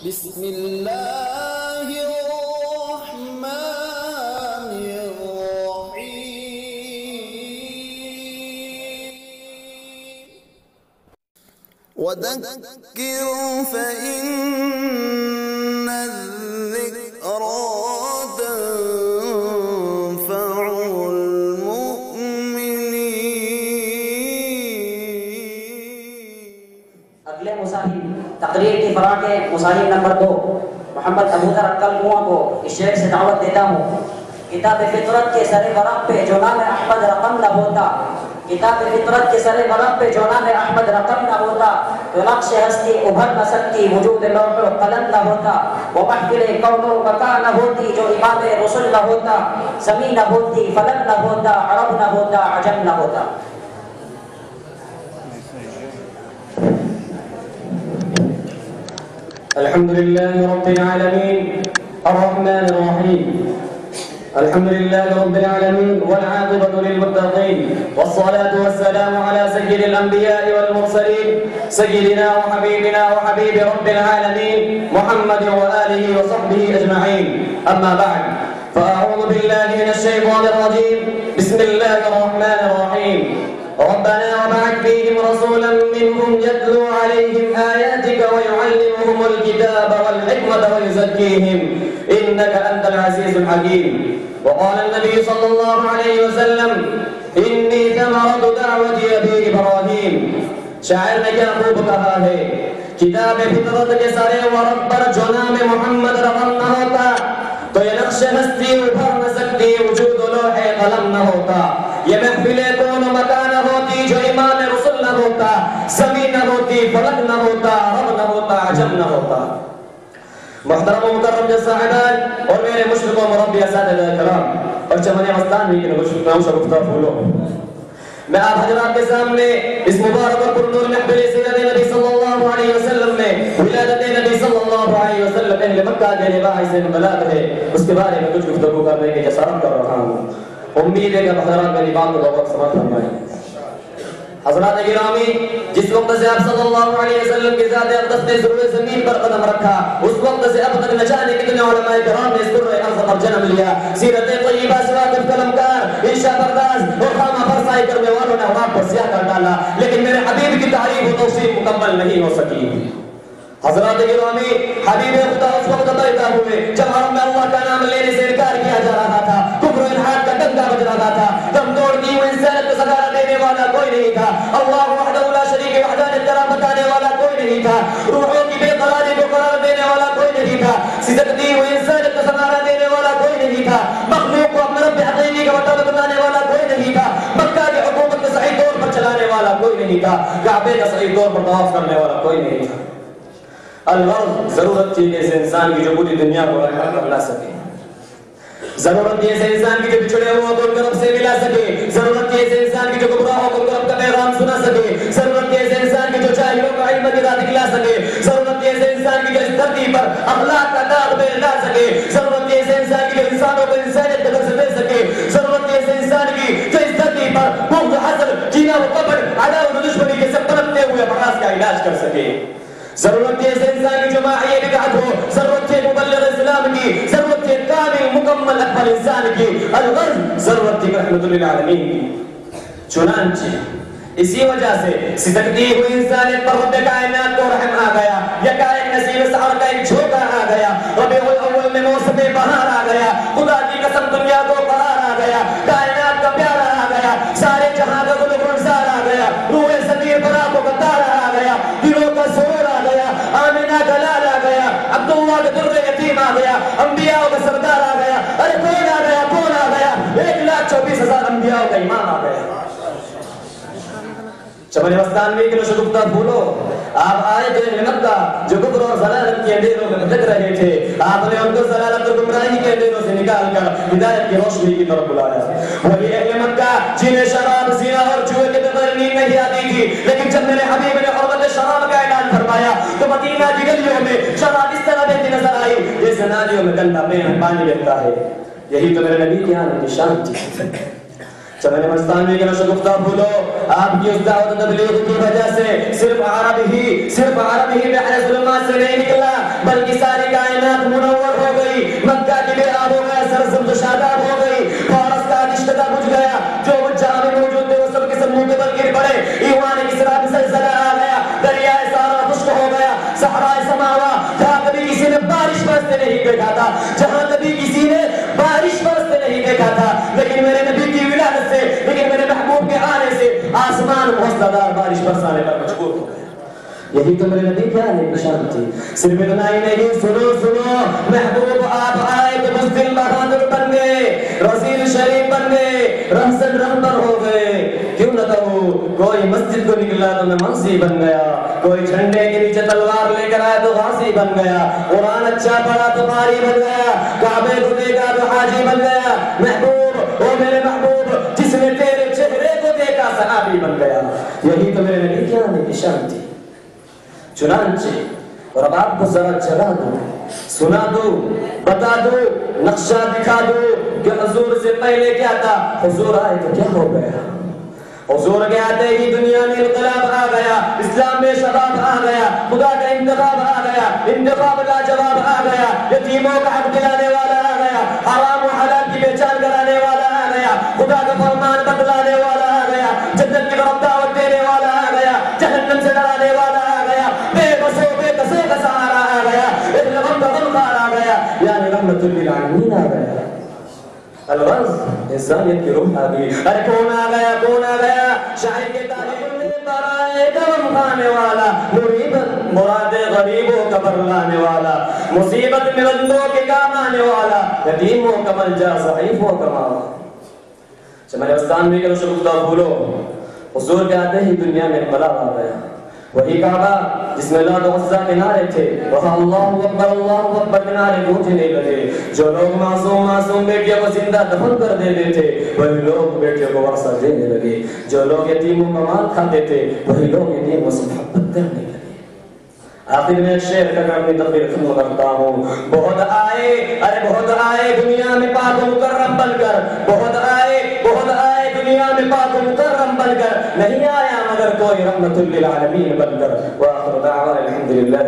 بسم الله الرحمن الرحيم وذكر فإن الذكرى تنفع المؤمنين. اگلے مصاحب تقریر کی فراغ مصاحب نمبر 2 محمد ابو ذر اکل کنواں کو اس شعر سے دعوت دیتا ہوں. کتاب فطرت کے سر ورق پہ جو نام احمد رقم نہ ہوتا، کتاب فطرت کے سر ورق پہ جو نام احمد رقم نہ ہوتا، تو نقش ہستی ابھر نہ سکتی وجود لوح و قلم نہ ہوتا. وہ محفل کون و بقا نہ ہوتی جو امام رسول نہ ہوتا، زمین نہ ہوتی فلک نہ ہوتا، عرب نہ ہوتا عجم نہ ہوتا. الحمد لله رب العالمين الرحمن الرحيم. الحمد لله رب العالمين والعاقبة للمتقين، والصلاة والسلام على سيد الأنبياء والمرسلين سيدنا وحبيبنا وحبيب رب العالمين محمد وآله وصحبه أجمعين. أما بعد، فأعوذ بالله من الشيطان الرجيم. بسم الله الرحمن الرحيم. ربنا وابعث فيهم رسولا منهم يتلو عليهم آياتك ويعلمهم الكتاب والحكمة ويزكيهم إنك أنت العزيز الحكيم. وقال النبي صلى الله عليه وسلم إني ثمرة دعوة أبي إبراهيم. شاعر نے کیا خوب کہا ہے، کتاب فطرت کے سارے ورق پر جو نام محمد رقم نہ ہوتا تو یہ نقش ہستی ابھر نہ سکتی وجود لوح قلم نہ ہوتا، یہ محفل کون و مکان نہ ہوتی جو امام رسول نہ ہوتا، زمین نہ ہوتی فلک نہ ہوتا، عرب نہ ہوتا عجم نہ ہوتا. محترم و مکرم صاحبان اور میرے مشرق و مربی اساتذہ کرام اور چمن مستان بھی کہ نام سے گفتگو پھولو، میں آپ حضرات کے سامنے اس مبارک اور پرنور محفل سیرت نبی صلی اللہ علیہ وسلم میں ولادت نبی صلی اللہ علیہ وسلم اہل مکہ کے باعث انقلاب ہے اس کے بارے میں کچھ گفتگو کرنے کی جسارت کر رہا ہوں. امید ہے کہ حضرات میری بات کو غور سے سمجھ فرمائیں. حضرات گرامی، جس وقت سے آپ صلی اللہ علیہ وسلم کی ذات اقدس نے ضرور زمین پر قدم رکھا اس وقت سے اب تک نہ جانے کتنے علماء کرام نے اس ضرور ارض پر جنم لیا. سیرت طیبہ سے واقف قلمکار، انشاء پرداز اور خامہ فرسائی کرنے والوں نے اوراق پر سیاہ کر ڈالا، لیکن میرے حبیب کی تعریف و توصیف مکمل نہیں ہو سکی. حضرات گرامی، حبیب خدا اس وقت پیدا ہوئے جب حرم میں اللہ کا نام لینے سے انکار کیا جا رہا تھا، کفر و الحاد کا ڈنکا بج رہا تھا، دم توڑ دی ہوئی انسانیت کو سکارا دینے والا کوئی نہیں تھا، اللہ وحدہ لا شریک وحدانیت کا بتانے والا کوئی نہیں تھا، روحوں کی بے قراری کو قرار دینے والا کوئی نہیں تھا، سزدتی ہوئی انسانیت کو سکارا دینے والا کوئی نہیں تھا، مخلوق کو اپنے رب حقیقی کا وطن بتانے والا کوئی نہیں تھا، مکہ کی حکومت کو صحیح طور پر چلانے والا کوئی نہیں تھا، کعبے کا صحیح طور پر طواف کرنے والا کوئی نہیں تھا. الغرض، ضرورت تھی کہ اس انسان کی جو پوری دنیا کو رہا کر لا سکے، ضرورت تھی اس انسان کی جو بچھڑے ہوا کو ان کے رب سے ملا سکے، ضرورت تھی اس انسان کی جو گمراہوں کو ان کے رب کا پیغام سنا سکے، ضرورت تھی اس انسان کی جو جاہلوں کو علم کی راہ دکھلا سکے، ضرورت تھی اس انسان کی جو اس دھرتی پر اخلاق کا داغ میں لا سکے، ضرورت تھی اس انسان کی جو انسانوں کو انسانیت کا درس دے سکے، ضرورت تھی اس انسان کی جو اس دھرتی پر بغض و حسد، کینہ و کبر، عداوت و دشمنی کے سب پنپتے ہوئے امراض کا علاج کر سکے. ضرورت ہے اس انسان کی جو ماحیہ بدعت ہو، ضرورت ہے مبلغ اسلام کی، ضرورت ہے کامل مکمل اکمل انسان کی، الغرض ضرورت ہے رحمت للعالمین کی. چنانچہ اسی وجہ سے سدکتی ہوئی انسانیت پر رب کائنات کو رحم آ گیا، یکایک نسیم سحر کا ایک جھونکا آ گیا، ربیع الاول میں موسم بہار آ گیا، خدا کی قسم دنیا کو قرار آ گیا، کائنات کا پیارا آ گیا، سارے جہاں کا گل گلزار آ گیا، روح ضمیر پر آنکھوں کا تارا آ گیا، دلوں کا سور آ گیا، آمینہ کا لال آ گیا، عبداللہ کا در یتیم آ گیا، انبیاء کا سردار آ گیا. ارے کون آ گیا، کون آ گیا؟ 1,24,000 انبیاء کا امام آ گیا. چمن مستان میں کہ شگفتہ پھولو، آپ آئے تھے مکہ جو کفر اور ضلالت کے اندھیروں میں بھٹک رہے تھے، آپ نے ان کو ضلالت اور گمراہی کے اندھیروں سے نکال کر ہدایت کی روشنی کی طرف بلایا. وہی اہل مکہ جنہیں شراب، زنا اور جوئے کے بغیر نیند نہیں آتی تھی، لیکن جب میرے حبیب نے حرمت شراب کا اعلان فرمایا تو مدینہ کی گلیوں میں شراب اس طرح بہتی نظر آئی جیسے نالیوں میں گندا پانی بہتا ہے. یہی تو میرے نبی کی آنے کی شان تھی. چمن مستان میں کہ شگفتہ پھولو، آپ کی اس دعوت تبلیغ کی وجہ سے صرف عرب ہی بحر ظلمات سے نہیں نکلا، بلکہ ساری کائنات منور ہو گئی، مکہ کی بے آب ہو گیا، سرزم تو شاداب ہو گئی، فارس کا رشتہ بجھ گیا، جو جہاں میں موجود تھے وہ سب کے سب منہ کے بل گر پڑے، ایوان کسرا میں زلزلہ آ گیا، دریائے سارا خشک ہو گیا، صحرائے سماوا جہاں کبھی کسی نے بارش برستے نہیں دیکھا تھا، جہاں کبھی کسی نے بارش برستے نہیں دیکھا تھا، لیکن میرے نبی کی ولادت سے، لیکن میرے محبوب کے آنے سے آسمان موسلادھار بارش برسانے پر مجبور ہو گیا۔ یہی تو میرے نبی کیا ہے نشان تھی۔ صرف اتنا ہی نہیں، سنو سنو، محبوب آپ آئے تو بزدل بہادر بن گئے، رسول شریف بن گئے، رہزن رہبر ہو گئے۔ کیوں نہ کہوں، کوئی مسجد کو نکلا تو میں منسی بن گیا، کوئی جھنڈے کے نیچے تلوار لے کر آیا تو غازی بن گیا، قرآن اچھا پڑھا تو قاری بن گیا، کعبے کو دیکھا تو حاجی بن گیا۔ محبوب، او میرے محبوب، جس نے تیرے چہرے کو دیکھا صحابی بن گیا۔ یہی تو میرے نبی کیا ہے نشان تھی۔ چنانچہ اور اب آپ کو ذرا چلا دوں، سنا دوں، بتا دوں، نقشہ دکھا دوں کہ حضور سے پہلے کیا تھا۔ حضور آئے تو کیا ہو گیا؟ حضور کے آتے ہی دنیا میں انقلاب آ گیا، اسلام میں شباب آ گیا، خدا کا انتخاب آ گیا، انتخاب کا جواب آ گیا، یتیموں کا حق دلانے والا آ گیا، حرام و حلال کی پہچان کرانے والا آ گیا، خدا کا فرمان بتلانے والا آ گیا، جنت کی طرف دعوت دینے والا آ گیا، جہنم سے ڈرانے والا آ گیا، بے بسوں بے کسوں کا سہارا آ گیا، ایک لبم کا غمخار آ گیا، یعنی رحمت للعالمین آ گیا۔ الغرض انسانیت کی روح آ گئی۔ ارے کون آ گیا، کون آ گیا؟ شاعر کے تعلیم میں برائے غم کھانے والا، مراد غریبوں کا بر لانے والا، مصیبت میں بندوں کے کام آنے والا، یتیموں کا ملجا ضعیفوں کا ماوا۔ چمالے استان بھی کرو شکفتہ بھولو، حضور کے آتے ہی دنیا میں انقلاب آ گیا۔ وہی کعبہ جس میں لات و عزا کے نعرے تھے، وہاں اللہ اکبر کے نعرے گونجنے لگے۔ جو لوگ معصوم بیٹیوں کو زندہ دفن کر دیتے تھے، وہی لوگ بیٹیوں کو ورثہ دینے لگے۔ جو لوگ یتیموں کا مال کھاتے تھے، وہی لوگ یتیموں سے محبت کرنے لگے۔ آخر میں شعر کا اپنی تقریر ختم کرتا ہوں۔ بہت آئے، ارے بہت آئے دنیا میں پاک و مکرم بن کر، بہت آئے دنیا میں پاک و مکرم بن کر، نہیں آیا مگر کوئی رحمت للعالمین بن کر۔ وآخر دعوانا الحمد للہ